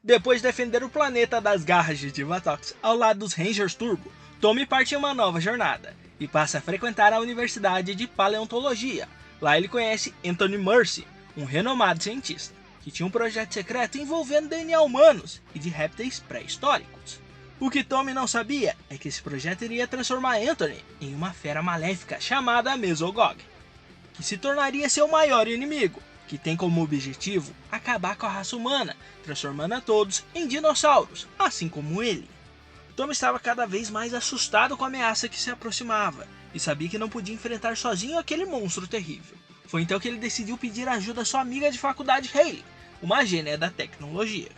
Depois de defender o planeta das garras de Divatox ao lado dos Rangers Turbo, Tommy parte em uma nova jornada e passa a frequentar a Universidade de Paleontologia. Lá ele conhece Anthony Mercy, um renomado cientista, que tinha um projeto secreto envolvendo DNA humanos e de répteis pré-históricos. O que Tommy não sabia é que esse projeto iria transformar Anthony em uma fera maléfica chamada Mesogog, que se tornaria seu maior inimigo, que tem como objetivo acabar com a raça humana, transformando a todos em dinossauros, assim como ele. Tommy estava cada vez mais assustado com a ameaça que se aproximava, e sabia que não podia enfrentar sozinho aquele monstro terrível. Foi então que ele decidiu pedir ajuda à sua amiga de faculdade Hayley, uma gênia da tecnologia.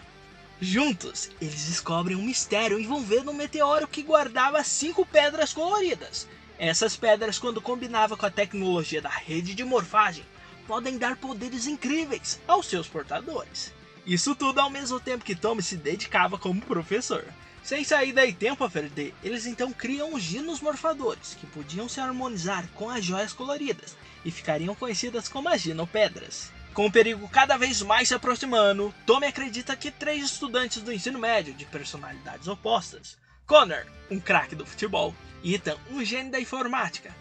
Juntos, eles descobrem um mistério envolvendo um meteoro que guardava 5 pedras coloridas. Essas pedras, quando combinavam com a tecnologia da rede de morfagem, podem dar poderes incríveis aos seus portadores. Isso tudo ao mesmo tempo que Tommy se dedicava como professor. Sem saída e tempo a perder, eles então criam os Dinos Morfadores, que podiam se harmonizar com as joias coloridas e ficariam conhecidas como as Dinopedras. Com o perigo cada vez mais se aproximando, Tommy acredita que 3 estudantes do ensino médio de personalidades opostas, Connor, um craque do futebol, Ethan, um gênio da informática,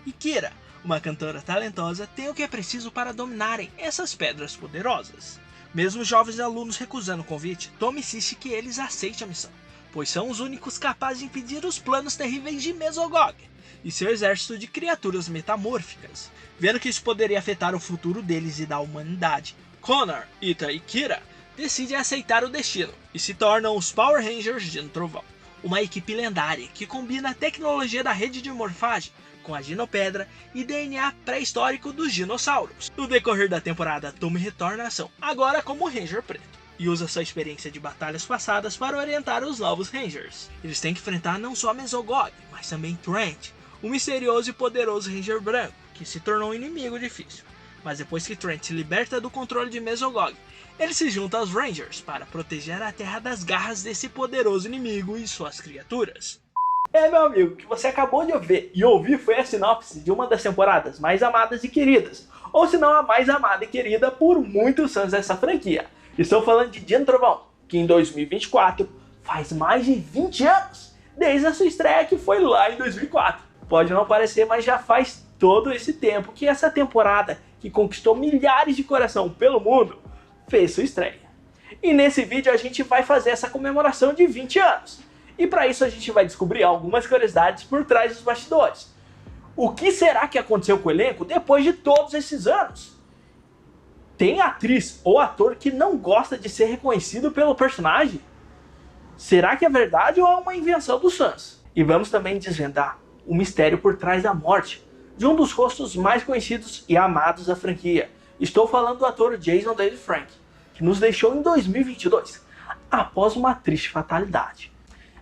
e Kira, uma cantora talentosa, tem o que é preciso para dominarem essas pedras poderosas. Mesmo os jovens alunos recusando o convite, Tommy insiste que eles aceitem a missão, pois são os únicos capazes de impedir os planos terríveis de Mesogog e seu exército de criaturas metamórficas. Vendo que isso poderia afetar o futuro deles e da humanidade, Connor, Ethan e Kira decidem aceitar o destino e se tornam os Power Rangers Dino Trovão, uma equipe lendária que combina a tecnologia da rede de morfagem com a Dinopedra e DNA pré-histórico dos dinossauros. No decorrer da temporada, Tommy retorna à ação, agora como Ranger Preto, e usa sua experiência de batalhas passadas para orientar os novos Rangers. Eles têm que enfrentar não só Mesogog, mas também Trent, um misterioso e poderoso Ranger branco, que se tornou um inimigo difícil. Mas depois que Trent se liberta do controle de Mesogog, ele se junta aos Rangers para proteger a Terra das garras desse poderoso inimigo e suas criaturas. Meu amigo, o que você acabou de ver e ouvir foi a sinopse de uma das temporadas mais amadas e queridas, ou se não a mais amada e querida por muitos fãs dessa franquia. Estou falando de Dino Trovão, que em 2024 faz mais de 20 anos, desde a sua estreia que foi lá em 2004. Pode não parecer, mas já faz todo esse tempo que essa temporada, que conquistou milhares de coração pelo mundo, fez sua estreia. E nesse vídeo a gente vai fazer essa comemoração de 20 anos. E para isso a gente vai descobrir algumas curiosidades por trás dos bastidores. O que será que aconteceu com o elenco depois de todos esses anos? Tem atriz ou ator que não gosta de ser reconhecido pelo personagem? Será que é verdade ou é uma invenção dos fãs? E vamos também desvendar o mistério por trás da morte de um dos rostos mais conhecidos e amados da franquia. Estou falando do ator Jason David Frank, que nos deixou em 2022, após uma triste fatalidade.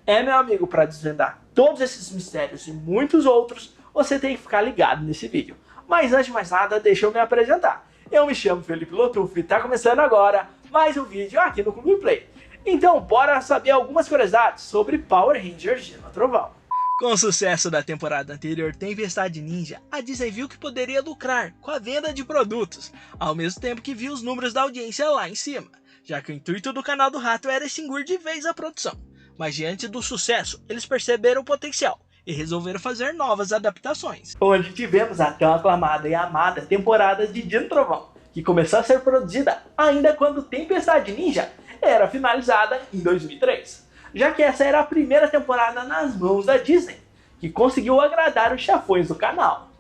Meu amigo, para desvendar todos esses mistérios e muitos outros, você tem que ficar ligado nesse vídeo. Mas antes de mais nada, deixa eu me apresentar. Eu me chamo Felipe Lotufo e está começando agora mais um vídeo aqui no Clube Play. Então, bora saber algumas curiosidades sobre Power Rangers Dino Trovão. Com o sucesso da temporada anterior Tempestade Ninja, a Disney viu que poderia lucrar com a venda de produtos, ao mesmo tempo que viu os números da audiência lá em cima, já que o intuito do canal do Rato era extinguir de vez a produção. Mas diante do sucesso, eles perceberam o potencial e resolveram fazer novas adaptações. Onde tivemos a tão aclamada e amada temporada de Dino Trovão, que começou a ser produzida ainda quando Tempestade Ninja era finalizada em 2003, já que essa era a primeira temporada nas mãos da Disney, que conseguiu agradar os chefões do canal.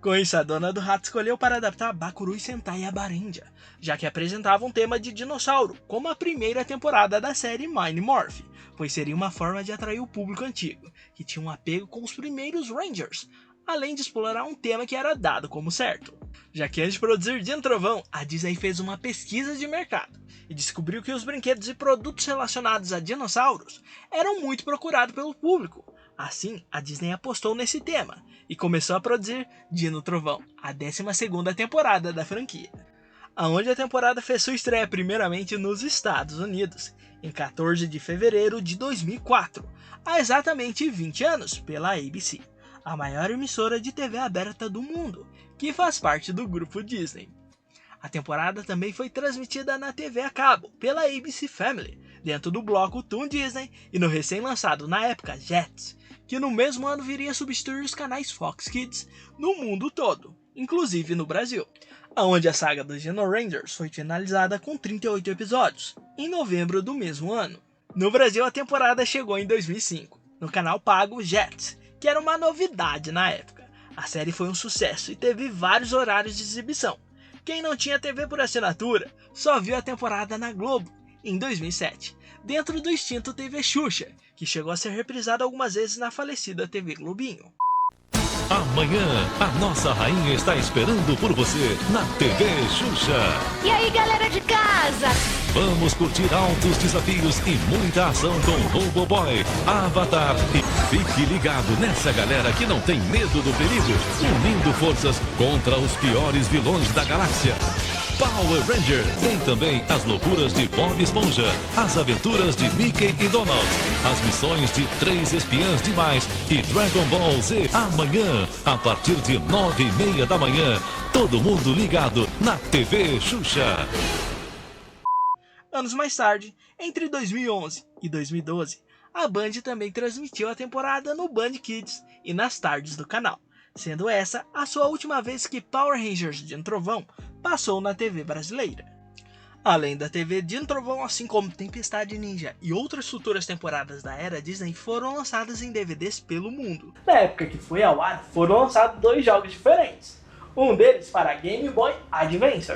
Com isso, a dona do Rato escolheu para adaptar Bakurui Sentai Abarendia, já que apresentava um tema de dinossauro, como a primeira temporada da série Mighty Morph, pois seria uma forma de atrair o público antigo, que tinha um apego com os primeiros Rangers, além de explorar um tema que era dado como certo. Já que antes de produzir Dino Trovão, a Disney fez uma pesquisa de mercado e descobriu que os brinquedos e produtos relacionados a dinossauros eram muito procurados pelo público. Assim, a Disney apostou nesse tema e começou a produzir Dino Trovão, a 12ª temporada da franquia, aonde a temporada fez sua estreia primeiramente nos Estados Unidos, em 14 de fevereiro de 2004, há exatamente 20 anos, pela ABC, a maior emissora de TV aberta do mundo, que faz parte do grupo Disney. A temporada também foi transmitida na TV a cabo, pela ABC Family, dentro do bloco Toon Disney e no recém-lançado na época Jetix, que no mesmo ano viria a substituir os canais Fox Kids no mundo todo, inclusive no Brasil, onde a saga dos Dino Rangers foi finalizada com 38 episódios, em novembro do mesmo ano. No Brasil, a temporada chegou em 2005, no canal pago Jetix, que era uma novidade na época. A série foi um sucesso e teve vários horários de exibição. Quem não tinha TV por assinatura só viu a temporada na Globo, em 2007, dentro do extinto TV Xuxa, que chegou a ser reprisada algumas vezes na falecida TV Globinho. Amanhã, a nossa rainha está esperando por você na TV Xuxa. E aí, galera de casa? Vamos curtir altos desafios e muita ação com Roboboy, Avatar e fique ligado nessa galera que não tem medo do perigo, unindo forças contra os piores vilões da galáxia. Power Ranger tem também as loucuras de Bob Esponja, as aventuras de Mickey e Donald, as missões de 3 espiãs demais e Dragon Ball Z amanhã, a partir de 9h30 da manhã. Todo mundo ligado na TV Xuxa. Anos mais tarde, entre 2011 e 2012, a Band também transmitiu a temporada no Band Kids e nas tardes do canal, sendo essa a sua última vez que Power Rangers Dino Trovão passou na TV brasileira. Além da TV, Dino Trovão, assim como Tempestade Ninja e outras futuras temporadas da era Disney, foram lançadas em DVDs pelo mundo. Na época que foi ao ar, foram lançados 2 jogos diferentes, um deles para Game Boy Advance.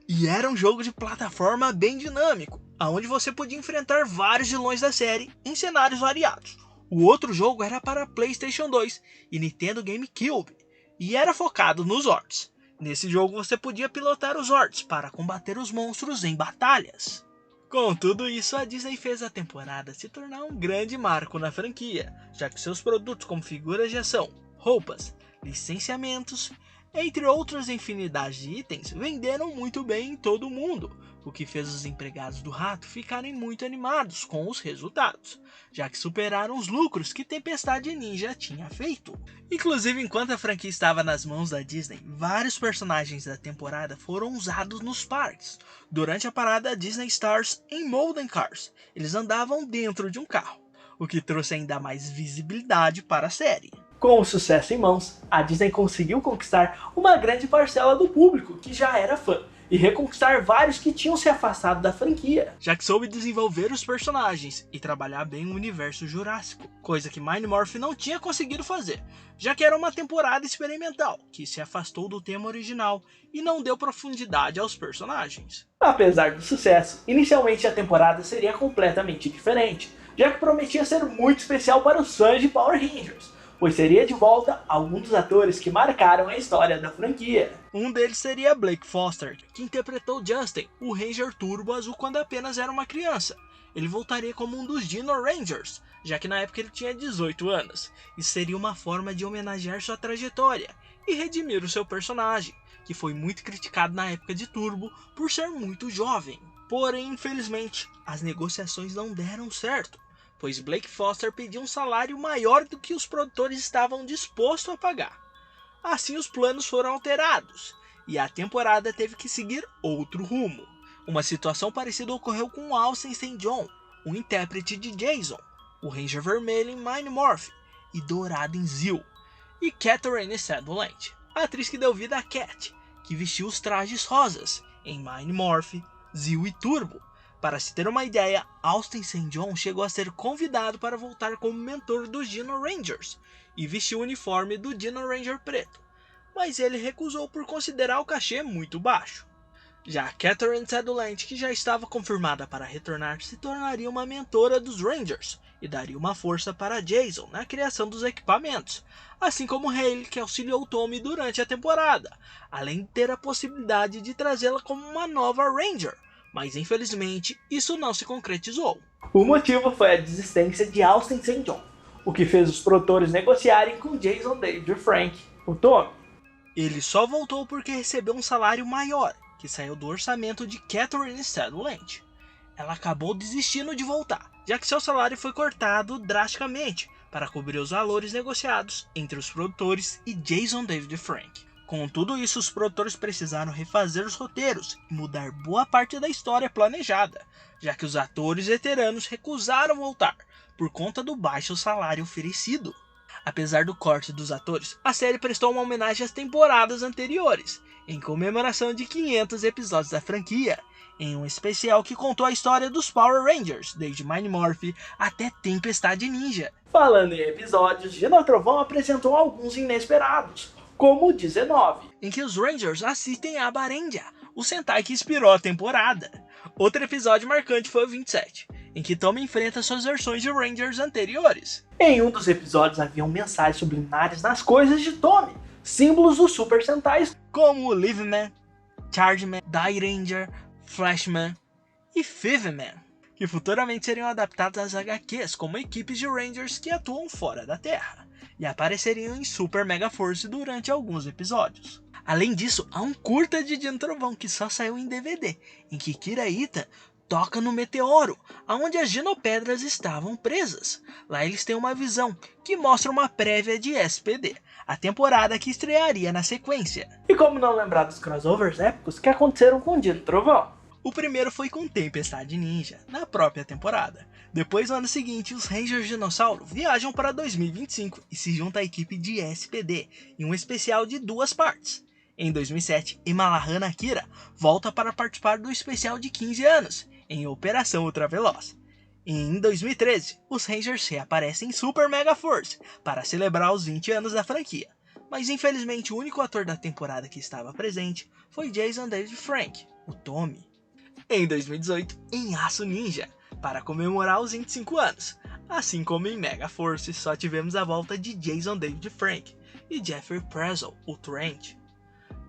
E era um jogo de plataforma bem dinâmico, onde você podia enfrentar vários vilões da série em cenários variados. O outro jogo era para PlayStation 2 e Nintendo GameCube, e era focado nos Zords. Nesse jogo você podia pilotar os Zords para combater os monstros em batalhas. Com tudo isso, a Disney fez a temporada se tornar um grande marco na franquia, já que seus produtos como figuras de ação, roupas, licenciamentos, entre outras infinidades de itens, venderam muito bem em todo o mundo, o que fez os empregados do Rato ficarem muito animados com os resultados, já que superaram os lucros que Tempestade Ninja tinha feito. Inclusive, enquanto a franquia estava nas mãos da Disney, vários personagens da temporada foram usados nos parques. Durante a parada Disney Stars em Molden Cars, eles andavam dentro de um carro, o que trouxe ainda mais visibilidade para a série. Com o sucesso em mãos, a Disney conseguiu conquistar uma grande parcela do público que já era fã, e reconquistar vários que tinham se afastado da franquia, já que soube desenvolver os personagens e trabalhar bem o universo jurássico, coisa que Mighty Morphin não tinha conseguido fazer, já que era uma temporada experimental, que se afastou do tema original e não deu profundidade aos personagens. Apesar do sucesso, inicialmente a temporada seria completamente diferente, já que prometia ser muito especial para os fãs de Power Rangers, pois seria de volta alguns dos atores que marcaram a história da franquia. Um deles seria Blake Foster, que interpretou Justin, o Ranger Turbo Azul, quando apenas era uma criança. Ele voltaria como um dos Dino Rangers, já que na época ele tinha 18 anos. Isso seria uma forma de homenagear sua trajetória e redimir o seu personagem, que foi muito criticado na época de Turbo por ser muito jovem. Porém, infelizmente, as negociações não deram certo, pois Blake Foster pediu um salário maior do que os produtores estavam dispostos a pagar. Assim, os planos foram alterados, e a temporada teve que seguir outro rumo. Uma situação parecida ocorreu com Austin St. John, o intérprete de Jason, o Ranger Vermelho em Mighty Morphin e Dourado em Zeo, e Catherine Sutherland, a atriz que deu vida a Cat, que vestiu os trajes rosas em Mighty Morphin, Zeo e Turbo. Para se ter uma ideia, Austin St. John chegou a ser convidado para voltar como mentor dos Dino Rangers e vestiu o uniforme do Dino Ranger preto, mas ele recusou por considerar o cachê muito baixo. Já Catherine Sutherland, que já estava confirmada para retornar, se tornaria uma mentora dos Rangers e daria uma força para Jason na criação dos equipamentos, assim como Hayley, que auxiliou Tommy durante a temporada, além de ter a possibilidade de trazê-la como uma nova Ranger. Mas infelizmente isso não se concretizou. O motivo foi a desistência de Austin St. John, o que fez os produtores negociarem com Jason David Frank, o Tommy. Ele só voltou porque recebeu um salário maior, que saiu do orçamento de Catherine Sutherland. Ela acabou desistindo de voltar, já que seu salário foi cortado drasticamente para cobrir os valores negociados entre os produtores e Jason David Frank. Com tudo isso, os produtores precisaram refazer os roteiros e mudar boa parte da história planejada, já que os atores veteranos recusaram voltar por conta do baixo salário oferecido. Apesar do corte dos atores, a série prestou uma homenagem às temporadas anteriores, em comemoração de 500 episódios da franquia, em um especial que contou a história dos Power Rangers, desde Mighty Morphin até Tempestade Ninja. Falando em episódios, Geno Trovão apresentou alguns inesperados, como o 19, em que os Rangers assistem a Barendia, o Sentai que inspirou a temporada. Outro episódio marcante foi o 27, em que Tommy enfrenta suas versões de Rangers anteriores. Em um dos episódios haviam mensagens subliminares nas coisas de Tommy, símbolos dos Super Sentais como o Liveman, Chargeman, Die Ranger, Flashman e Fiveman, que futuramente seriam adaptados às HQs como equipes de Rangers que atuam fora da Terra e apareceriam em Super Mega Force durante alguns episódios. Além disso, há um curta de Geno Trovão que só saiu em DVD, em que Kira-ita toca no meteoro, onde as genopedras estavam presas. Lá eles têm uma visão que mostra uma prévia de SPD, a temporada que estrearia na sequência. E como não lembrar dos crossovers épicos que aconteceram com Geno Trovão? O primeiro foi com Tempestade Ninja, na própria temporada. Depois, no ano seguinte, os Rangers Dinossauro viajam para 2025 e se juntam à equipe de SPD, em um especial de 2 partes. Em 2007, Imalahana Akira volta para participar do especial de 15 anos, em Operação Ultraveloz. E em 2013, os Rangers reaparecem em Super Mega Force para celebrar os 20 anos da franquia. Mas infelizmente o único ator da temporada que estava presente foi Jason David Frank, o Tommy. Em 2018, em Aço Ninja, para comemorar os 25 anos. Assim como em Mega Force, só tivemos a volta de Jason David Frank e Jeffrey Prezzo, o Trent.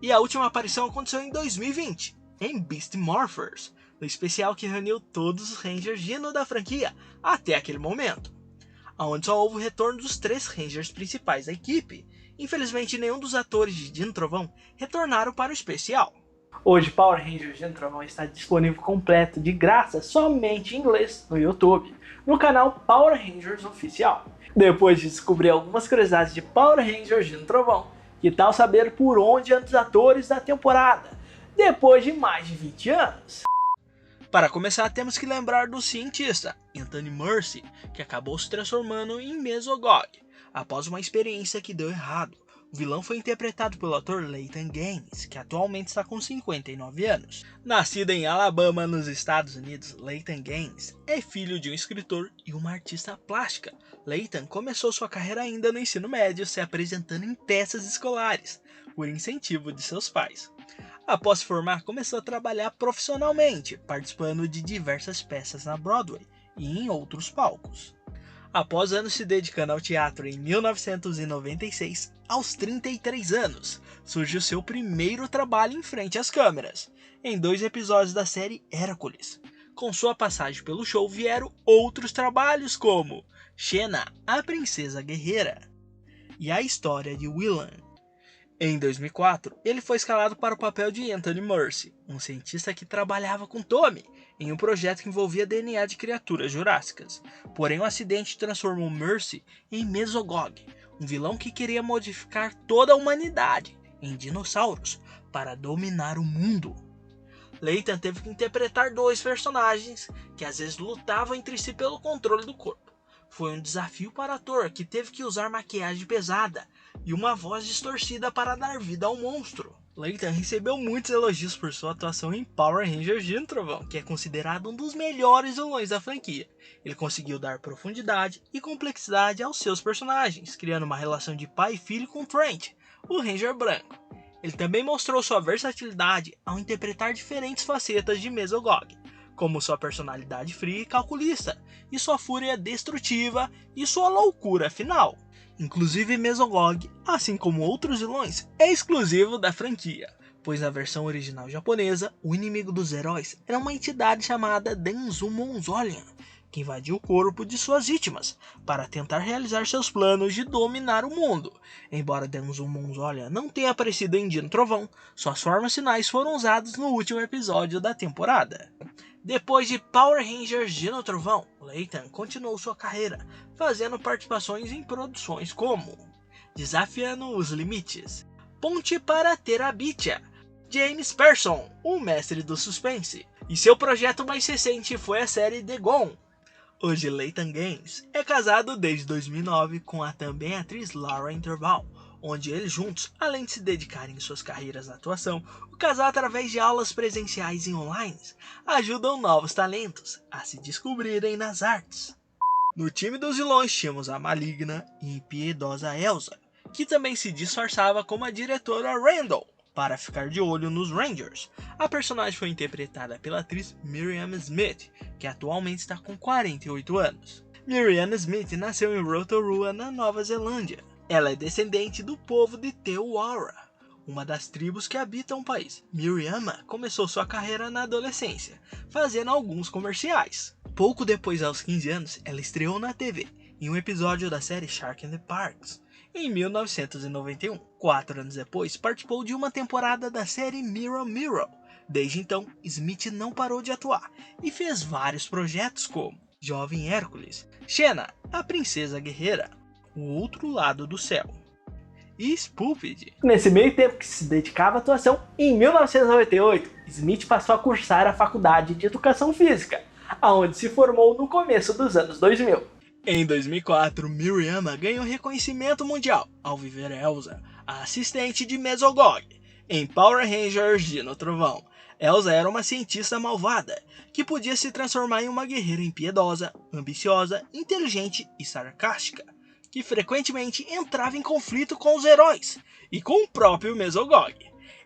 E a última aparição aconteceu em 2020, em Beast Morphers, no especial que reuniu todos os Rangers Geno da franquia até aquele momento, onde só houve o retorno dos 3 Rangers principais da equipe. Infelizmente, nenhum dos atores de Geno Trovão retornaram para o especial. Hoje, Power Rangers Geno Trovão está disponível completo de graça somente em inglês no YouTube, no canal Power Rangers Oficial. Depois de descobrir algumas curiosidades de Power Rangers Geno Trovão, que tal saber por onde andam os atores da temporada, depois de mais de 20 anos? Para começar, temos que lembrar do cientista, Anthony Mercy, que acabou se transformando em Mesogog, após uma experiência que deu errado. O vilão foi interpretado pelo ator Leighton Gaines, que atualmente está com 59 anos. Nascido em Alabama, nos Estados Unidos, Leighton Gaines é filho de um escritor e uma artista plástica. Leighton começou sua carreira ainda no ensino médio, se apresentando em peças escolares, por incentivo de seus pais. Após se formar, começou a trabalhar profissionalmente, participando de diversas peças na Broadway e em outros palcos. Após anos se dedicando ao teatro, em 1996, aos 33 anos, surgiu seu primeiro trabalho em frente às câmeras, em 2 episódios da série Hércules. Com sua passagem pelo show vieram outros trabalhos como Xena, a Princesa Guerreira e A História de Willan. Em 2004, ele foi escalado para o papel de Anthony Mercy, um cientista que trabalhava com Tommy em um projeto que envolvia DNA de criaturas jurássicas. Porém, um acidente transformou Mercy em Mesogog, um vilão que queria modificar toda a humanidade em dinossauros para dominar o mundo. Leighton teve que interpretar 2 personagens que às vezes lutavam entre si pelo controle do corpo. Foi um desafio para o ator, que teve que usar maquiagem pesada e uma voz distorcida para dar vida ao monstro. Leighton recebeu muitos elogios por sua atuação em Power Rangers Geno Trovão, que é considerado um dos melhores vilões da franquia. Ele conseguiu dar profundidade e complexidade aos seus personagens, criando uma relação de pai e filho com Trent, o Ranger branco. Ele também mostrou sua versatilidade ao interpretar diferentes facetas de Mesogog, como sua personalidade fria e calculista, e sua fúria destrutiva e sua loucura final. Inclusive Mesogog, assim como outros vilões, é exclusivo da franquia, pois na versão original japonesa, o inimigo dos heróis era uma entidade chamada Denzu Mongolian, que invadiu o corpo de suas vítimas para tentar realizar seus planos de dominar o mundo. Embora Denzu Mongolian não tenha aparecido em Geno Trovão, suas formas finais foram usadas no último episódio da temporada. Depois de Power Rangers Geno Trovão, Leighton continuou sua carreira, fazendo participações em produções como Desafiando os Limites, ponte para Terabithia, James Pearson, o mestre do suspense. E seu projeto mais recente foi a série The Gone. Hoje Layton Gaines é casado desde 2009 com a também atriz Lauren Interval, onde eles juntos, além de se dedicarem em suas carreiras na atuação, o casal através de aulas presenciais e online ajudam novos talentos a se descobrirem nas artes. No time dos vilões tínhamos a maligna e impiedosa Elsa, que também se disfarçava como a diretora Randall, para ficar de olho nos Rangers. A personagem foi interpretada pela atriz Miriam Smith, que atualmente está com 48 anos. Miriam Smith nasceu em Rotorua, na Nova Zelândia. Ela é descendente do povo de Te Wara, uma das tribos que habitam o país. Miriam começou sua carreira na adolescência, fazendo alguns comerciais. Pouco depois, aos 15 anos, ela estreou na TV, em um episódio da série Shark in the Parks. Em 1991, 4 anos depois, participou de uma temporada da série Mirror Mirror. Desde então, Smith não parou de atuar e fez vários projetos como Jovem Hércules, Xena, a Princesa Guerreira, O Outro Lado do Céu e Spoofed. Nesse meio tempo que se dedicava à atuação, em 1998, Smith passou a cursar a Faculdade de Educação Física, aonde se formou no começo dos anos 2000. Em 2004, Miriam ganhou reconhecimento mundial ao viver Elsa, a assistente de Mesogog, em Power Rangers Dino Trovão. Elsa era uma cientista malvada, que podia se transformar em uma guerreira impiedosa, ambiciosa, inteligente e sarcástica, que frequentemente entrava em conflito com os heróis e com o próprio Mesogog.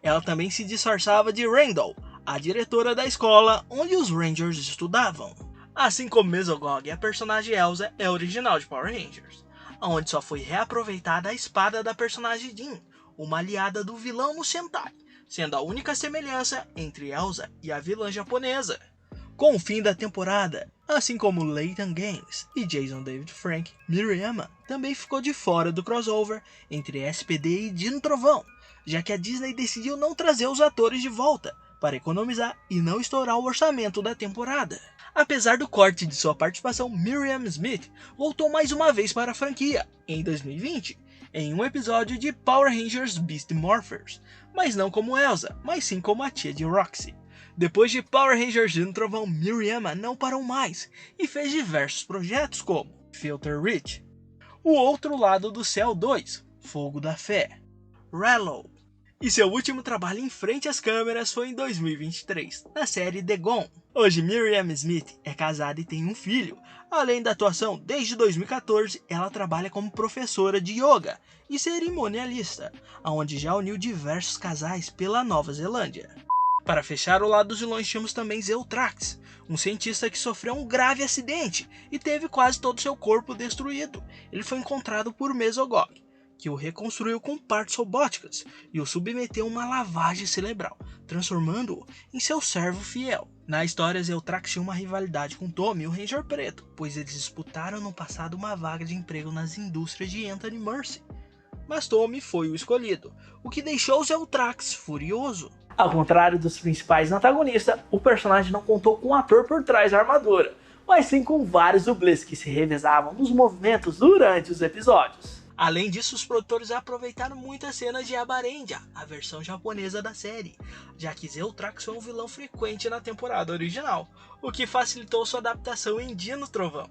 Ela também se disfarçava de Randall, a diretora da escola onde os Rangers estudavam. Assim como Mesogog, a personagem Elsa é original de Power Rangers, onde só foi reaproveitada a espada da personagem Jean, uma aliada do vilão no Sentai, sendo a única semelhança entre Elsa e a vilã japonesa. Com o fim da temporada, assim como Layton Gaines e Jason David Frank, Miriam também ficou de fora do crossover entre SPD e Dino Trovão, já que a Disney decidiu não trazer os atores de volta para economizar e não estourar o orçamento da temporada. Apesar do corte de sua participação, Miriam Smith voltou mais uma vez para a franquia, em 2020, em um episódio de Power Rangers Beast Morphers, mas não como Elsa, mas sim como a tia de Roxy. Depois de Power Rangers Dino Trovão, Miriam não parou mais e fez diversos projetos como Filter Rich, O Outro Lado do Céu 2, Fogo da Fé, Rallow, e seu último trabalho em frente às câmeras foi em 2023, na série The Gone. Hoje, Miriam Smith é casada e tem um filho. Além da atuação, desde 2014, ela trabalha como professora de yoga e cerimonialista, onde já uniu diversos casais pela Nova Zelândia. Para fechar o lado dos vilões, tínhamos também Zeutrax, um cientista que sofreu um grave acidente e teve quase todo seu corpo destruído. Ele foi encontrado por Mesogog, que o reconstruiu com partes robóticas e o submeteu a uma lavagem cerebral, transformando-o em seu servo fiel. Na história, Zeutrax tinha uma rivalidade com Tommy, o Ranger Preto, pois eles disputaram no passado uma vaga de emprego nas indústrias de Anthony Mercy. Mas Tommy foi o escolhido, o que deixou Zeutrax furioso. Ao contrário dos principais antagonistas, o personagem não contou com um ator por trás da armadura, mas sim com vários dublês que se revezavam nos movimentos durante os episódios. Além disso, os produtores aproveitaram muitas cenas de Abarendia, a versão japonesa da série, já que Zeutrax foi um vilão frequente na temporada original, o que facilitou sua adaptação em Dino Trovão.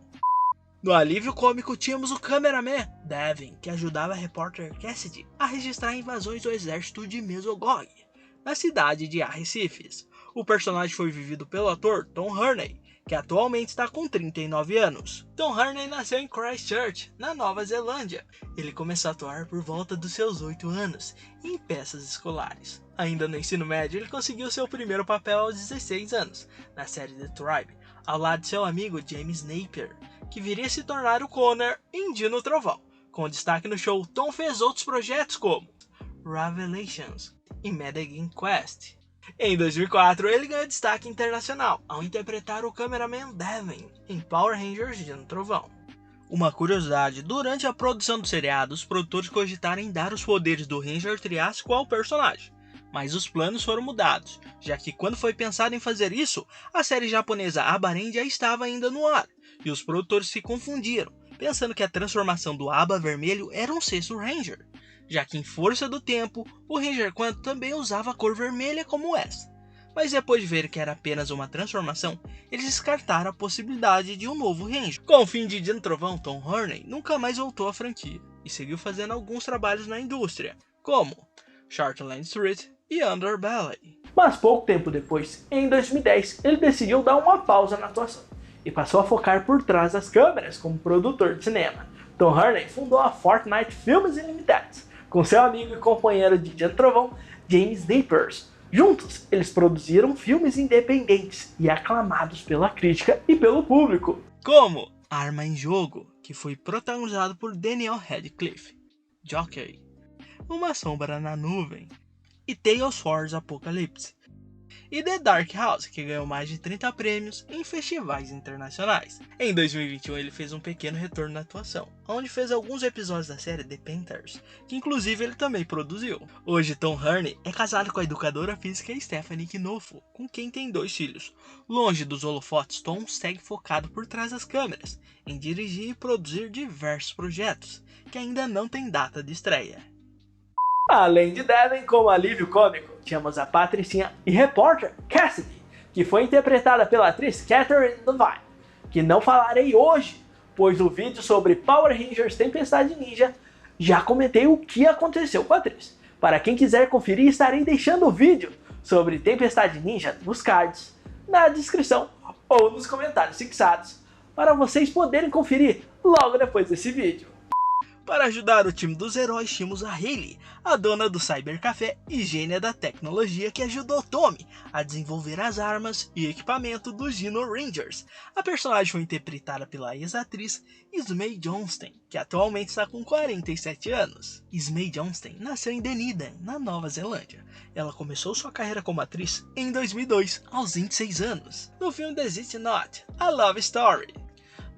No alívio cômico, tínhamos o cameraman Devin, que ajudava a repórter Cassidy a registrar invasões do exército de Mesogog, na cidade de Arrecifes. O personagem foi vivido pelo ator Tom Hurney, que atualmente está com 39 anos. Tom Hurney nasceu em Christchurch, na Nova Zelândia. Ele começou a atuar por volta dos seus 8 anos, em peças escolares. Ainda no ensino médio, ele conseguiu seu primeiro papel aos 16 anos, na série The Tribe, ao lado de seu amigo James Napier, que viria a se tornar o Connor em Dino Trovão. Com destaque no show, Tom fez outros projetos como Revelations e Medellin Quest. Em 2004, ele ganhou destaque internacional ao interpretar o cameraman Devin em Power Rangers Dino Trovão. Uma curiosidade, durante a produção do seriado, os produtores cogitaram em dar os poderes do Ranger Triássico ao personagem, mas os planos foram mudados, já que quando foi pensado em fazer isso, a série japonesa Abarendia estava ainda no ar, e os produtores se confundiram, pensando que a transformação do Aba Vermelho era um sexto Ranger. já que em Força do Tempo, o Ranger Quanto também usava a cor vermelha como essa. Mas depois de ver que era apenas uma transformação, eles descartaram a possibilidade de um novo Ranger. Com o fim de Dino Trovão, Tom Harney nunca mais voltou à franquia e seguiu fazendo alguns trabalhos na indústria, como Shortland Street e Underbelly. Mas pouco tempo depois, em 2010, ele decidiu dar uma pausa na atuação e passou a focar por trás das câmeras como produtor de cinema. Tom Harney fundou a Fortnite Filmes Ilimitados com seu amigo e companheiro de Dino Trovão, James Napier. Juntos, eles produziram filmes independentes e aclamados pela crítica e pelo público, como Arma em Jogo, que foi protagonizado por Daniel Radcliffe, Jockey, Uma Sombra na Nuvem e Tales Wars Apocalypse, e The Dark House, que ganhou mais de 30 prêmios em festivais internacionais. Em 2021 ele fez um pequeno retorno na atuação, onde fez alguns episódios da série The Panthers, que inclusive ele também produziu. Hoje Tom Harney é casado com a educadora física Stephanie Knopfler, com quem tem 2 filhos. Longe dos holofotes, Tom segue focado por trás das câmeras, em dirigir e produzir diversos projetos, que ainda não tem data de estreia. Além de Devin como alívio cômico, tínhamos a patricinha e repórter Cassidy, que foi interpretada pela atriz Catherine Devine, que não falarei hoje, pois no vídeo sobre Power Rangers Tempestade Ninja já comentei o que aconteceu com a atriz. Para quem quiser conferir, estarei deixando o vídeo sobre Tempestade Ninja nos cards, na descrição ou nos comentários fixados, para vocês poderem conferir logo depois desse vídeo. Para ajudar o time dos heróis, tínhamos a Hayley, a dona do Cybercafé e gênia da tecnologia que ajudou Tommy a desenvolver as armas e equipamento dos Dino Rangers. A personagem foi interpretada pela ex-atriz Esmee Johnston, que atualmente está com 47 anos. Esmee Johnston nasceu em Dunedin, na Nova Zelândia. Ela começou sua carreira como atriz em 2002, aos 26 anos, no filme The Is It Not? A Love Story.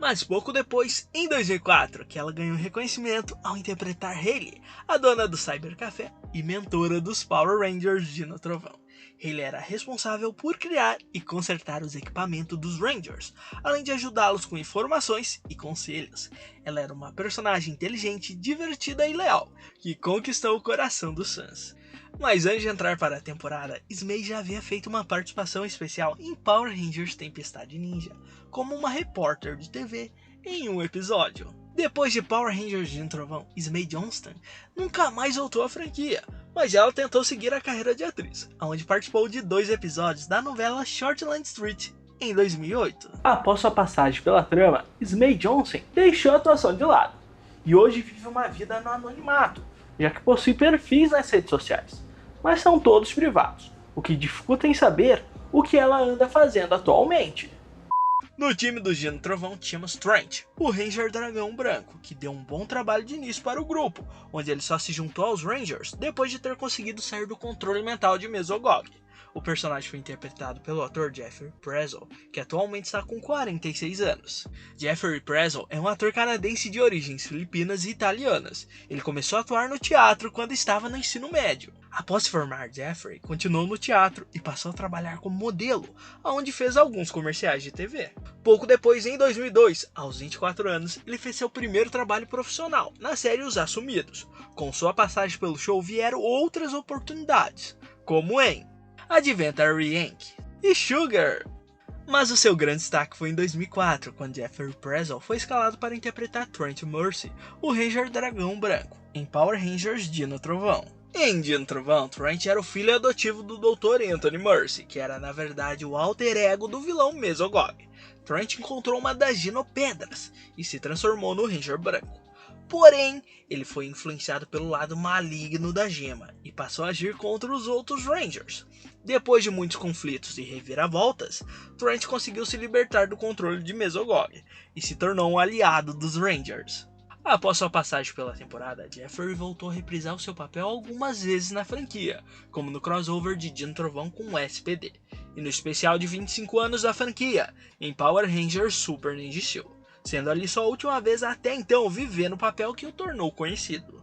Mas pouco depois, em 2004, que ela ganhou reconhecimento ao interpretar Hayley, a dona do Cybercafé e mentora dos Power Rangers Dino Trovão. Hayley era responsável por criar e consertar os equipamentos dos Rangers, além de ajudá-los com informações e conselhos. Ela era uma personagem inteligente, divertida e leal, que conquistou o coração dos fãs. Mas antes de entrar para a temporada, Esmee já havia feito uma participação especial em Power Rangers Tempestade Ninja, como uma repórter de TV em um episódio. Depois de Power Rangers Dino Trovão, Esmee Johnston nunca mais voltou à franquia, mas ela tentou seguir a carreira de atriz, onde participou de 2 episódios da novela Shortland Street em 2008. Após sua passagem pela trama, Esmee Johnston deixou a atuação de lado e hoje vive uma vida no anonimato, já que possui perfis nas redes sociais, mas são todos privados, o que dificulta em saber o que ela anda fazendo atualmente. No time do Dino Trovão tínhamos Trent, o Ranger Dragão Branco, que deu um bom trabalho de início para o grupo, onde ele só se juntou aos Rangers depois de ter conseguido sair do controle mental de Mesogog. O personagem foi interpretado pelo ator Jeffrey Prezzo, que atualmente está com 46 anos. Jeffrey Prezzo é um ator canadense de origens filipinas e italianas. Ele começou a atuar no teatro quando estava no ensino médio. Após se formar, Jeffrey continuou no teatro e passou a trabalhar como modelo, onde fez alguns comerciais de TV. Pouco depois, em 2002, aos 24 anos, ele fez seu primeiro trabalho profissional, na série Os Assumidos. Com sua passagem pelo show vieram outras oportunidades, como em Adventure Inc. e Sugar. Mas o seu grande destaque foi em 2004, quando Jeffrey Prezzo foi escalado para interpretar Trent Mercy, o Ranger Dragão Branco, em Power Rangers Dino Trovão. Em Dino Trovão, Trent era o filho adotivo do Dr. Anthony Mercy, que era na verdade o alter ego do vilão Mesogog. Trent encontrou uma das Dinopedras e se transformou no Ranger Branco. Porém, ele foi influenciado pelo lado maligno da gema e passou a agir contra os outros Rangers. Depois de muitos conflitos e reviravoltas, Trent conseguiu se libertar do controle de Mesogog e se tornou um aliado dos Rangers. Após sua passagem pela temporada, Jeffrey voltou a reprisar o seu papel algumas vezes na franquia, como no crossover de Dino Trovão com o SPD, e no especial de 25 anos da franquia, em Power Rangers Super Ninja Steel, sendo ali sua última vez até então vivendo o papel que o tornou conhecido.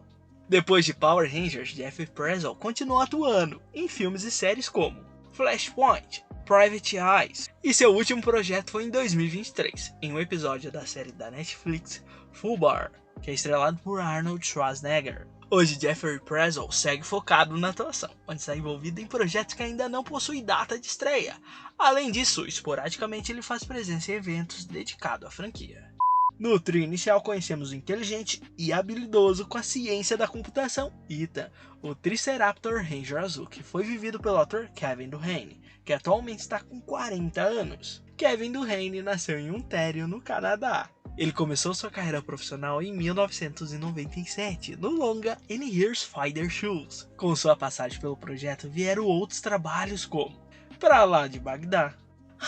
Depois de Power Rangers, Jeffrey Prezzo continuou atuando em filmes e séries como Flashpoint, Private Eyes, e seu último projeto foi em 2023, em um episódio da série da Netflix Full Bar, que é estrelado por Arnold Schwarzenegger. Hoje, Jeffrey Prezzo segue focado na atuação, mas está envolvido em projetos que ainda não possuem data de estreia. Além disso, esporadicamente ele faz presença em eventos dedicados à franquia. No trio inicial conhecemos o inteligente e habilidoso com a ciência da computação Ethan, o Triceraptor Ranger Azul, que foi vivido pelo ator Kevin Durrani, que atualmente está com 40 anos. Kevin Durrani nasceu em Ontário, no Canadá. Ele começou sua carreira profissional em 1997, no longa And Here's Fighter Shoes. Com sua passagem pelo projeto vieram outros trabalhos como Pra Lá de Bagdá,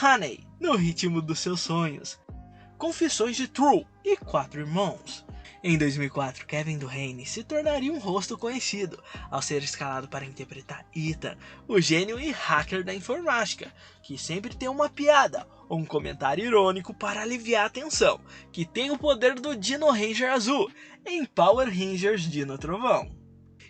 Honey, No Ritmo dos Seus Sonhos, Confissões de True e Quatro Irmãos. Em 2004, Kevin Durrani se tornaria um rosto conhecido ao ser escalado para interpretar Ethan, o gênio e hacker da informática, que sempre tem uma piada ou um comentário irônico para aliviar a tensão, que tem o poder do Dino Ranger Azul em Power Rangers Dino Trovão.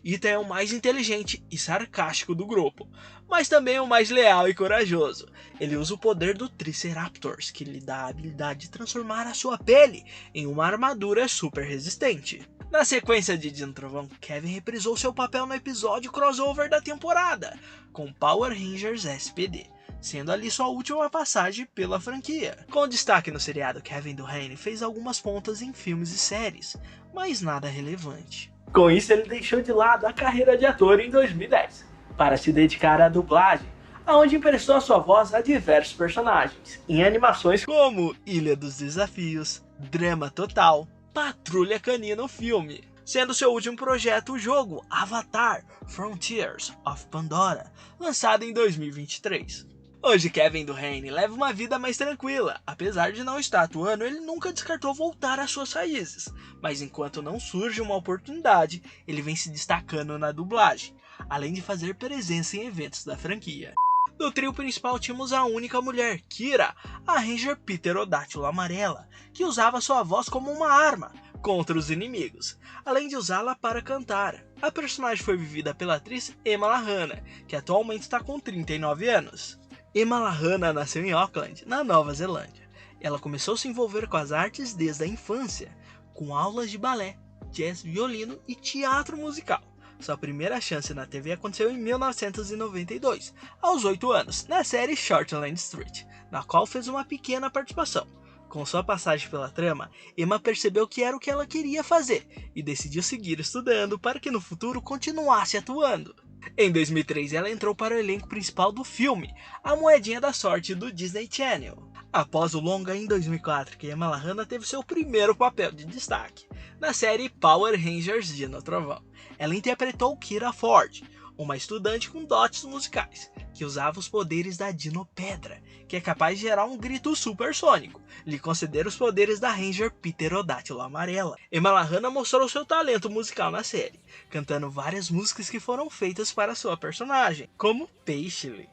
Ethan é o mais inteligente e sarcástico do grupo, mas também o mais leal e corajoso. Ele usa o poder do Triceraptors, que lhe dá a habilidade de transformar a sua pele em uma armadura super resistente. Na sequência de Dino Trovão, Kevin reprisou seu papel no episódio crossover da temporada, com Power Rangers SPD, sendo ali sua última passagem pela franquia. Com destaque no seriado, Kevin Durrani fez algumas pontas em filmes e séries, mas nada relevante. Com isso, ele deixou de lado a carreira de ator em 2010, para se dedicar à dublagem, onde emprestou a sua voz a diversos personagens, em animações como Ilha dos Desafios, Drama Total, Patrulha Canina o filme, sendo seu último projeto o jogo Avatar Frontiers of Pandora, lançado em 2023. Hoje Kevin Durrani leva uma vida mais tranquila. Apesar de não estar atuando, ele nunca descartou voltar às suas raízes, mas enquanto não surge uma oportunidade, ele vem se destacando na dublagem, além de fazer presença em eventos da franquia. No trio principal tínhamos a única mulher, Kira, a Ranger Pterodátilo Amarela, que usava sua voz como uma arma contra os inimigos, além de usá-la para cantar. A personagem foi vivida pela atriz Emma Lahana, que atualmente está com 39 anos. Emma Lahana nasceu em Auckland, na Nova Zelândia. Ela começou a se envolver com as artes desde a infância, com aulas de balé, jazz, violino e teatro musical. Sua primeira chance na TV aconteceu em 1992, aos 8 anos, na série Shortland Street, na qual fez uma pequena participação. Com sua passagem pela trama, Emma percebeu que era o que ela queria fazer e decidiu seguir estudando para que no futuro continuasse atuando. Em 2003, ela entrou para o elenco principal do filme A Moedinha da Sorte do Disney Channel. Após o longa em 2004, que Emma Lahana teve seu primeiro papel de destaque, na série Power Rangers Dino Trovão. Ela interpretou Kira Ford, uma estudante com dotes musicais, que usava os poderes da Dino Pedra, que é capaz de gerar um grito supersônico, lhe conceder os poderes da Ranger Pterodátilo Amarela. Emma Lahana mostrou seu talento musical na série, cantando várias músicas que foram feitas para sua personagem, como Paisley,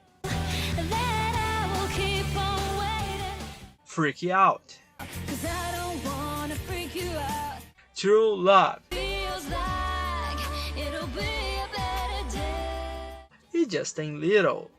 Freak Out, True Love e Justin Little.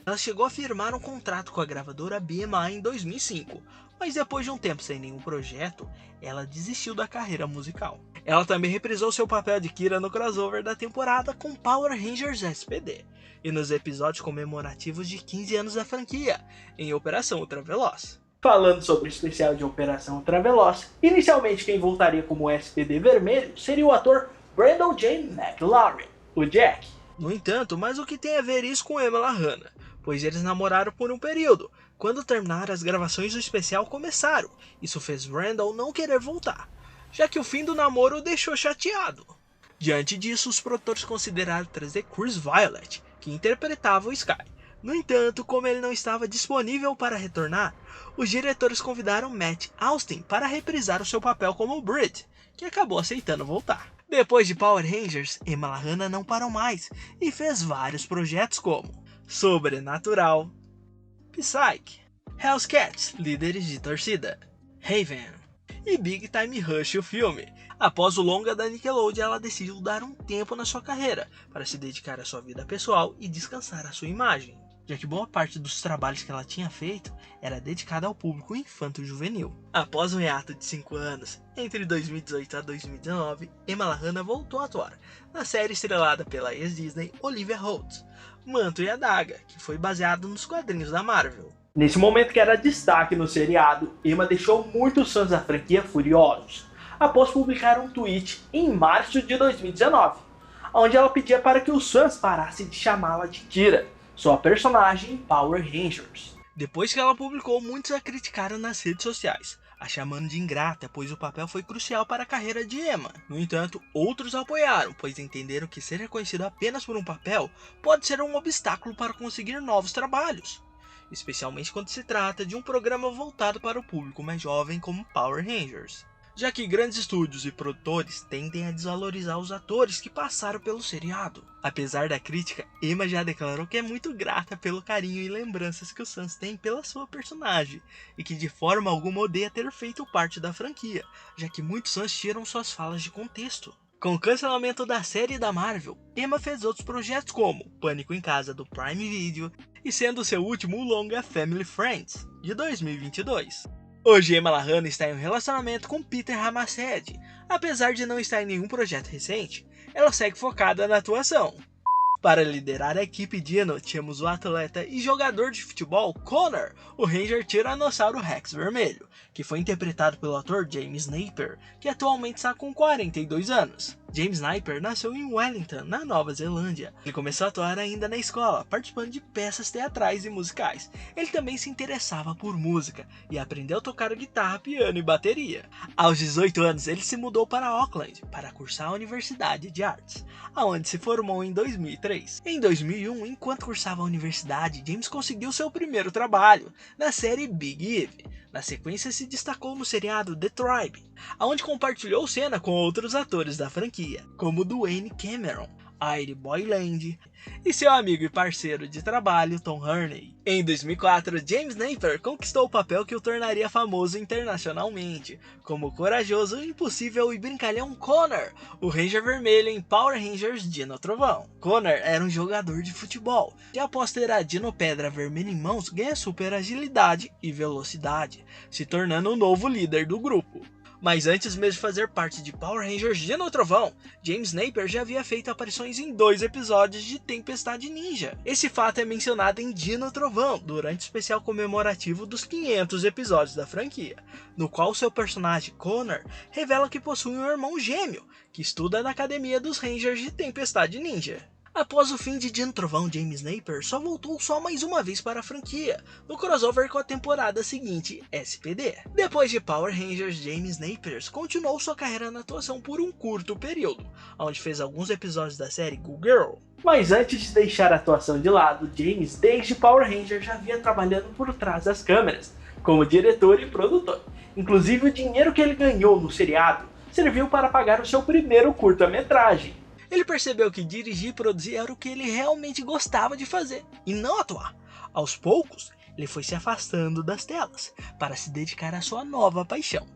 Ela chegou a firmar um contrato com a gravadora BMI em 2005, mas depois de um tempo sem nenhum projeto, ela desistiu da carreira musical. Ela também reprisou seu papel de Kira no crossover da temporada com Power Rangers SPD e nos episódios comemorativos de 15 anos da franquia, em Operação Ultraveloz. Falando sobre o especial de Operação Ultraveloz, inicialmente quem voltaria como SPD vermelho seria o ator Brandon J. McLaren, o Jack. No entanto, mas o que tem a ver isso com Emma Lahana? Pois eles namoraram por um período. Quando terminaram, as gravações do especial começaram. Isso fez Brandon não querer voltar, já que o fim do namoro o deixou chateado. Diante disso, os produtores consideraram trazer Chris Violet, que interpretava o Sky. No entanto, como ele não estava disponível para retornar, os diretores convidaram Matt Austin para reprisar o seu papel como Brit, que acabou aceitando voltar. Depois de Power Rangers, Emma Lahana não parou mais e fez vários projetos como Sobrenatural, Psyche, Hell's Cats, Líderes de Torcida, Haven e Big Time Rush o filme. Após o longa da Nickelodeon, ela decidiu dar um tempo na sua carreira para se dedicar à sua vida pessoal e descansar a sua imagem. já que boa parte dos trabalhos que ela tinha feito era dedicada ao público infanto-juvenil. Após um hiato de 5 anos, entre 2018 a 2019, Emma Lahana voltou a atuar na série estrelada pela ex-Disney Olivia Holt, Manto e a Daga, que foi baseado nos quadrinhos da Marvel. Nesse momento que era destaque no seriado, Emma deixou muitos fãs da franquia furiosos, após publicar um tweet em março de 2019, onde ela pedia para que os fãs parassem de chamá-la de Kira, sua personagem em Power Rangers. Depois que ela publicou, muitos a criticaram nas redes sociais, a chamando de ingrata, pois o papel foi crucial para a carreira de Emma. No entanto, outros a apoiaram, pois entenderam que ser reconhecido apenas por um papel pode ser um obstáculo para conseguir novos trabalhos, especialmente quando se trata de um programa voltado para o público mais jovem como Power Rangers, já que grandes estúdios e produtores tendem a desvalorizar os atores que passaram pelo seriado. Apesar da crítica, Emma já declarou que é muito grata pelo carinho e lembranças que os fãs têm pela sua personagem, e que de forma alguma odeia ter feito parte da franquia, já que muitos fãs tiram suas falas de contexto. Com o cancelamento da série da Marvel, Emma fez outros projetos como Pânico em Casa do Prime Video, e sendo seu último longa Family Friends, de 2022. Hoje, Emma Lahana está em um relacionamento com Peter Ramased. Apesar de não estar em nenhum projeto recente, ela segue focada na atuação. Para liderar a equipe Dino, tínhamos o atleta e jogador de futebol Connor, o Ranger Tiranossauro Rex Vermelho, que foi interpretado pelo ator James Napier, que atualmente está com 42 anos. James Napier nasceu em Wellington, na Nova Zelândia. Ele começou a atuar ainda na escola, participando de peças teatrais e musicais. Ele também se interessava por música e aprendeu a tocar guitarra, piano e bateria. Aos 18 anos, ele se mudou para Auckland para cursar a Universidade de Artes, aonde se formou em 2003. Em 2001, enquanto cursava a universidade, James conseguiu seu primeiro trabalho na série Big Eve. Na sequência, se destacou no seriado The Tribe, onde compartilhou cena com outros atores da franquia, como Dwayne Cameron, Aire Boyland e seu amigo e parceiro de trabalho Tom Hardy. Em 2004, James Napier conquistou o papel que o tornaria famoso internacionalmente, como o corajoso, impossível e brincalhão Connor, o Ranger Vermelho em Power Rangers Dino Trovão. Connor era um jogador de futebol, que após ter a Dino Pedra Vermelha em mãos, ganha super agilidade e velocidade, se tornando o novo líder do grupo. Mas antes mesmo de fazer parte de Power Rangers Dino Trovão, James Napier já havia feito aparições em 2 episódios de Tempestade Ninja. Esse fato é mencionado em Dino Trovão, durante o especial comemorativo dos 500 episódios da franquia, no qual seu personagem Connor revela que possui um irmão gêmeo, que estuda na Academia dos Rangers de Tempestade Ninja. Após o fim de Dino Trovão, James Napier só voltou mais uma vez para a franquia, no crossover com a temporada seguinte, SPD. Depois de Power Rangers, James Napier continuou sua carreira na atuação por um curto período, onde fez alguns episódios da série Go Girl. Mas antes de deixar a atuação de lado, James, desde Power Rangers, já vinha trabalhando por trás das câmeras, como diretor e produtor. Inclusive, o dinheiro que ele ganhou no seriado serviu para pagar o seu primeiro curta-metragem. Ele percebeu que dirigir e produzir era o que ele realmente gostava de fazer, e não atuar. Aos poucos, ele foi se afastando das telas, para se dedicar à sua nova paixão.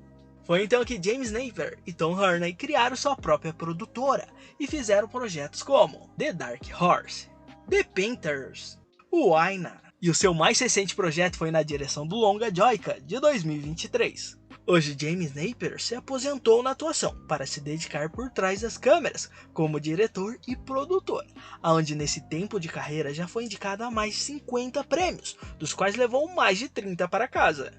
Foi então que James Napier e Tom Hardy criaram sua própria produtora, e fizeram projetos como The Dark Horse, The Painters, o Aina, e o seu mais recente projeto foi na direção do longa Joyka, de 2023. Hoje, James Napier se aposentou na atuação para se dedicar por trás das câmeras como diretor e produtor, onde nesse tempo de carreira já foi indicado a mais de 50 prêmios, dos quais levou mais de 30 para casa.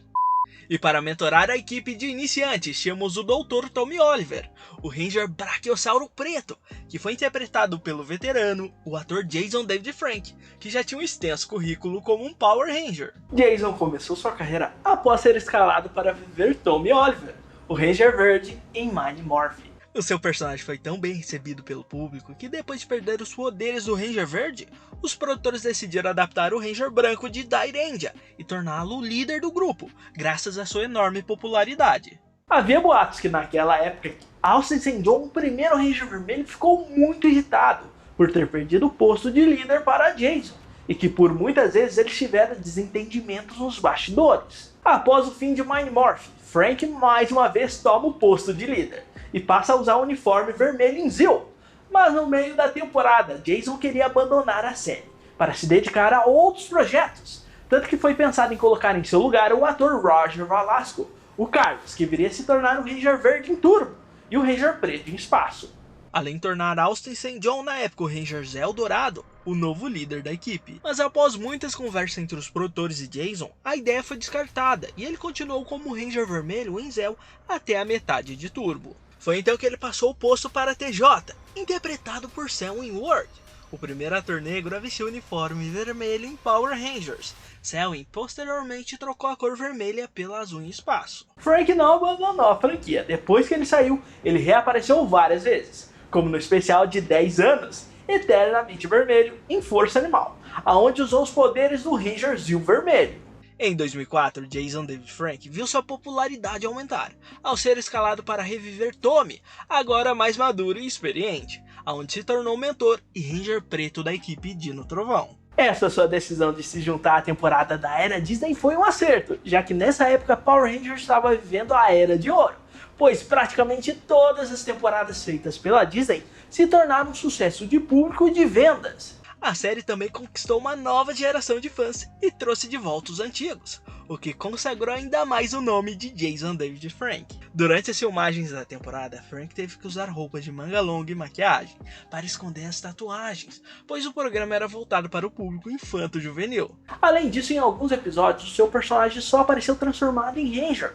E para mentorar a equipe de iniciantes, tínhamos o Dr. Tommy Oliver, o Ranger Brachiosauro Preto, que foi interpretado pelo veterano, o ator Jason David Frank, que já tinha um extenso currículo como um Power Ranger. Jason começou sua carreira após ser escalado para viver Tommy Oliver, o Ranger Verde, em Mighty Morphin. O seu personagem foi tão bem recebido pelo público que depois de perder os poderes do Ranger Verde, os produtores decidiram adaptar o Ranger Branco de Dairendia e torná-lo o líder do grupo, graças à sua enorme popularidade. Havia boatos que naquela época, Austin St. John, o primeiro Ranger Vermelho, ficou muito irritado por ter perdido o posto de líder para Jason, e que por muitas vezes eles tiveram desentendimentos nos bastidores. Após o fim de Mighty Morphin, Frank mais uma vez toma o posto de líder e passa a usar o uniforme vermelho em Zeo. Mas no meio da temporada, Jason queria abandonar a série para se dedicar a outros projetos, tanto que foi pensado em colocar em seu lugar o ator Roger Velasco, o Carlos, que viria a se tornar o Ranger Verde em Turbo e o Ranger Preto em Espaço. Além de tornar Austin St. John na época o Ranger Zell Dourado, o novo líder da equipe. Mas após muitas conversas entre os produtores e Jason, a ideia foi descartada e ele continuou como Ranger Vermelho em Zell até a metade de Turbo. Foi então que ele passou o posto para TJ, interpretado por Sam Winward, o primeiro ator negro a vestir o uniforme vermelho em Power Rangers. Selwyn posteriormente trocou a cor vermelha pela azul em Espaço. Frank não abandonou a franquia. Depois que ele saiu, ele reapareceu várias vezes, como no especial de 10 anos, Eternamente Vermelho, em Força Animal, aonde usou os poderes do Ranger Zil Vermelho. Em 2004, Jason David Frank viu sua popularidade aumentar, ao ser escalado para reviver Tommy, agora mais maduro e experiente, aonde se tornou mentor e Ranger Preto da equipe Dino Trovão. Essa sua decisão de se juntar à temporada da Era Disney foi um acerto, já que nessa época Power Rangers estava vivendo a Era de Ouro, pois praticamente todas as temporadas feitas pela Disney se tornaram um sucesso de público e de vendas. A série também conquistou uma nova geração de fãs e trouxe de volta os antigos, o que consagrou ainda mais o nome de Jason David Frank. Durante as filmagens da temporada, Frank teve que usar roupas de manga longa e maquiagem para esconder as tatuagens, pois o programa era voltado para o público infanto-juvenil. Além disso, em alguns episódios, o seu personagem só apareceu transformado em Ranger.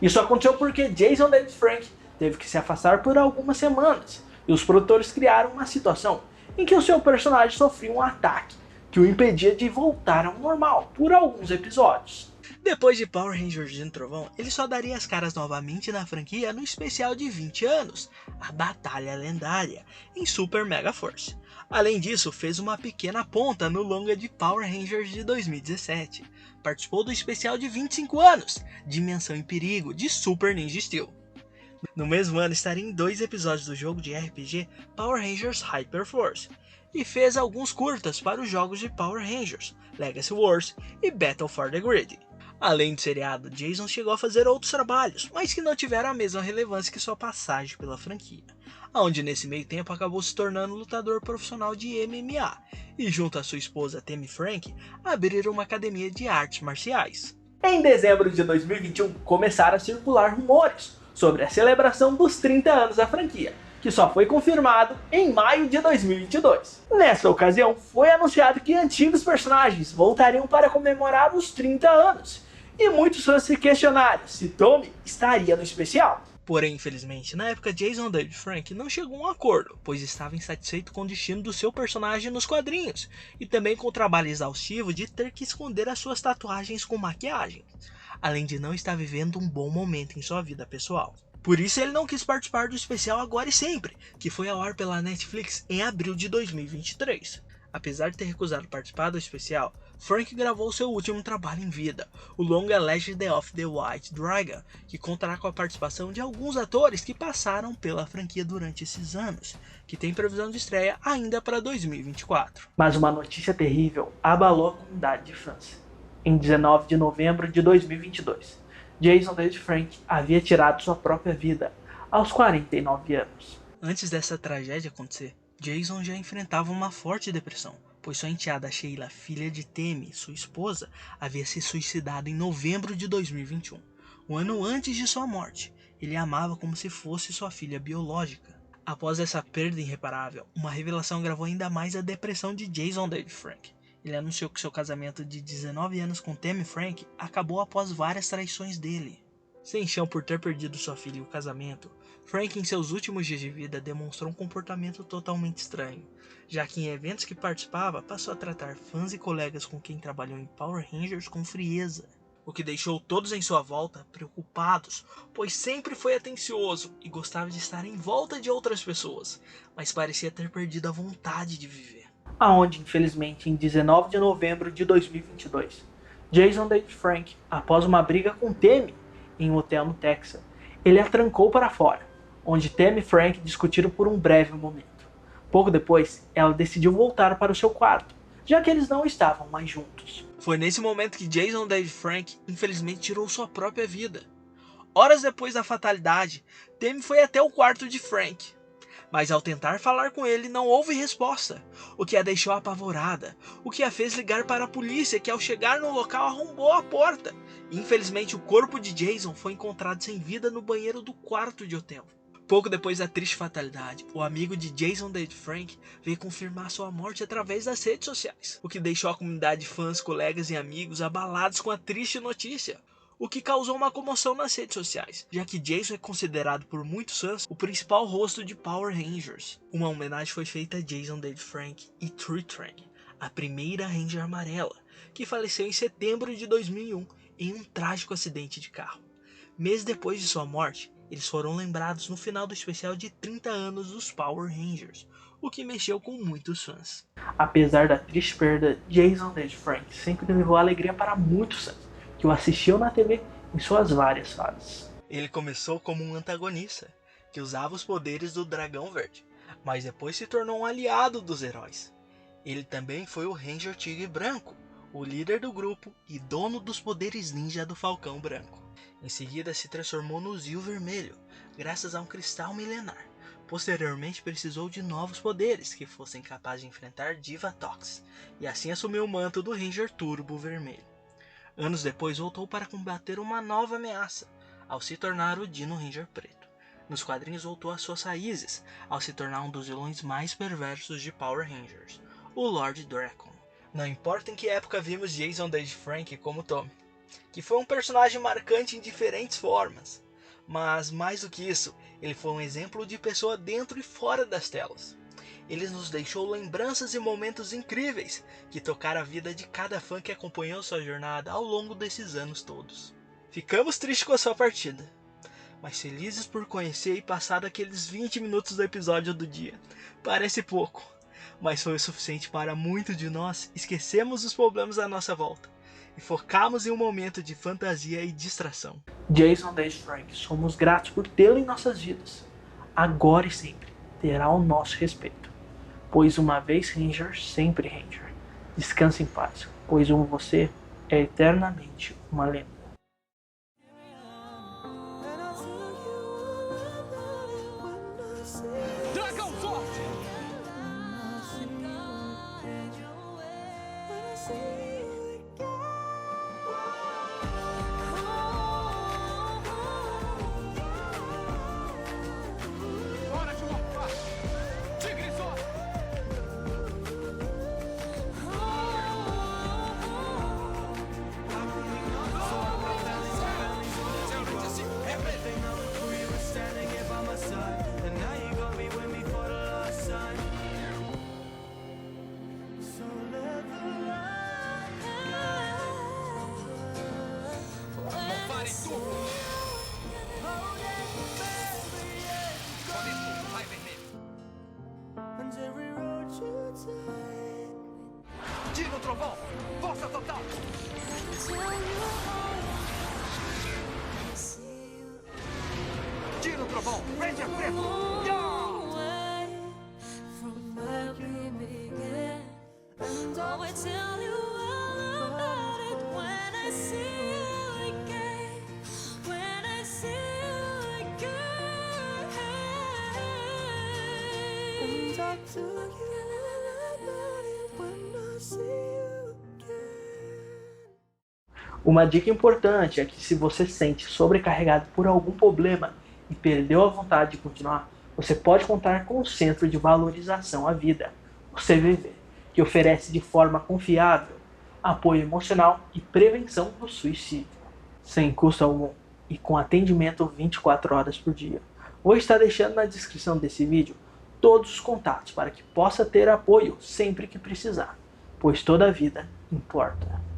Isso aconteceu porque Jason David Frank teve que se afastar por algumas semanas, e os produtores criaram uma situação em que o seu personagem sofria um ataque, que o impedia de voltar ao normal por alguns episódios. Depois de Power Rangers Dino Trovão, ele só daria as caras novamente na franquia no especial de 20 anos, a Batalha Lendária, em Super Mega Force. Além disso, fez uma pequena ponta no longa de Power Rangers de 2017. Participou do especial de 25 anos, Dimensão em Perigo, de Super Ninja Steel. No mesmo ano, estaria em 2 episódios do jogo de RPG Power Rangers Hyper Force, e fez alguns curtas para os jogos de Power Rangers, Legacy Wars e Battle for the Grid. Além do seriado, Jason chegou a fazer outros trabalhos, mas que não tiveram a mesma relevância que sua passagem pela franquia, onde nesse meio tempo acabou se tornando lutador profissional de MMA, e junto à sua esposa Tammy Frank, abriram uma academia de artes marciais. Em dezembro de 2021, começaram a circular rumores sobre a celebração dos 30 anos da franquia, que só foi confirmado em maio de 2022. Nessa ocasião, foi anunciado que antigos personagens voltariam para comemorar os 30 anos, e muitos fãs se questionaram se Tommy estaria no especial. Porém, infelizmente, na época Jason David Frank não chegou a um acordo, pois estava insatisfeito com o destino do seu personagem nos quadrinhos, e também com o trabalho exaustivo de ter que esconder as suas tatuagens com maquiagem, além de não estar vivendo um bom momento em sua vida pessoal. Por isso ele não quis participar do especial Agora e Sempre, que foi ao ar pela Netflix em abril de 2023. Apesar de ter recusado participar do especial, Frank gravou seu último trabalho em vida, o longa Legend of the White Dragon, que contará com a participação de alguns atores que passaram pela franquia durante esses anos, que tem previsão de estreia ainda para 2024. Mas uma notícia terrível abalou a comunidade de fãs. Em 19 de novembro de 2022, Jason David Frank havia tirado sua própria vida aos 49 anos. Antes dessa tragédia acontecer, Jason já enfrentava uma forte depressão, pois sua enteada Sheila, filha de Tammy, sua esposa, havia se suicidado em novembro de 2021, um ano antes de sua morte. Ele a amava como se fosse sua filha biológica. Após essa perda irreparável, uma revelação agravou ainda mais a depressão de Jason David Frank. Ele anunciou que seu casamento de 19 anos com Tammy Frank acabou após várias traições dele. Sem chão por ter perdido sua filha e o casamento, Frank em seus últimos dias de vida demonstrou um comportamento totalmente estranho, já que em eventos que participava passou a tratar fãs e colegas com quem trabalhou em Power Rangers com frieza, o que deixou todos em sua volta preocupados, pois sempre foi atencioso e gostava de estar em volta de outras pessoas, mas parecia ter perdido a vontade de viver. Aonde, infelizmente, em 19 de novembro de 2022, Jason David Frank, após uma briga com Tammy em um hotel no Texas, ele a trancou para fora, onde Tammy e Frank discutiram por um breve momento. Pouco depois, ela decidiu voltar para o seu quarto, já que eles não estavam mais juntos. Foi nesse momento que Jason David Frank infelizmente tirou sua própria vida. Horas depois da fatalidade, Tammy foi até o quarto de Frank. Mas ao tentar falar com ele, não houve resposta, o que a deixou apavorada, o que a fez ligar para a polícia, que ao chegar no local arrombou a porta. Infelizmente, o corpo de Jason foi encontrado sem vida no banheiro do quarto de hotel. Pouco depois da triste fatalidade, o amigo de Jason David Frank veio confirmar sua morte através das redes sociais, o que deixou a comunidade de fãs, colegas e amigos abalados com a triste notícia, o que causou uma comoção nas redes sociais, já que Jason é considerado por muitos fãs o principal rosto de Power Rangers. Uma homenagem foi feita a Jason David Frank e Tree Trang, a primeira Ranger amarela, que faleceu em setembro de 2001 em um trágico acidente de carro. Meses depois de sua morte, eles foram lembrados no final do especial de 30 anos dos Power Rangers, o que mexeu com muitos fãs. Apesar da triste perda, Jason David Frank sempre levou alegria para muitos fãs que o assistiam na TV em suas várias fases. Ele começou como um antagonista, que usava os poderes do Dragão Verde, mas depois se tornou um aliado dos heróis. Ele também foi o Ranger Tigre Branco, o líder do grupo e dono dos poderes ninja do Falcão Branco. Em seguida se transformou no Zeo Vermelho, graças a um cristal milenar. Posteriormente precisou de novos poderes que fossem capazes de enfrentar Divatox, e assim assumiu o manto do Ranger Turbo Vermelho. Anos depois voltou para combater uma nova ameaça, ao se tornar o Dino Ranger Preto. Nos quadrinhos voltou às suas raízes, ao se tornar um dos vilões mais perversos de Power Rangers, o Lord Drakkon. Não importa em que época vimos Jason David Frank como Tommy, que foi um personagem marcante em diferentes formas, mas mais do que isso, ele foi um exemplo de pessoa dentro e fora das telas. Ele nos deixou lembranças e momentos incríveis que tocaram a vida de cada fã que acompanhou sua jornada ao longo desses anos todos. Ficamos tristes com a sua partida, mas felizes por conhecer e passar aqueles 20 minutos do episódio do dia. Parece pouco, mas foi o suficiente para muitos de nós esquecermos os problemas à nossa volta e focamos em um momento de fantasia e distração. Jason David Frank, somos gratos por tê-lo em nossas vidas. Agora e sempre terá o nosso respeito. Pois uma vez Ranger, sempre Ranger. Descanse em paz, pois você é eternamente uma lenda. Dragão Forte! Hora de morfar! Tigre só! Dino Trovão, força total! Dino Trovão, Ranger Preto! Uma dica importante é que se você se sente sobrecarregado por algum problema e perdeu a vontade de continuar, você pode contar com o Centro de Valorização à Vida, o CVV, que oferece de forma confiável apoio emocional e prevenção do suicídio, sem custo algum e com atendimento 24 horas por dia. Vou estar deixando na descrição desse vídeo todos os contatos para que possa ter apoio sempre que precisar, pois toda vida importa.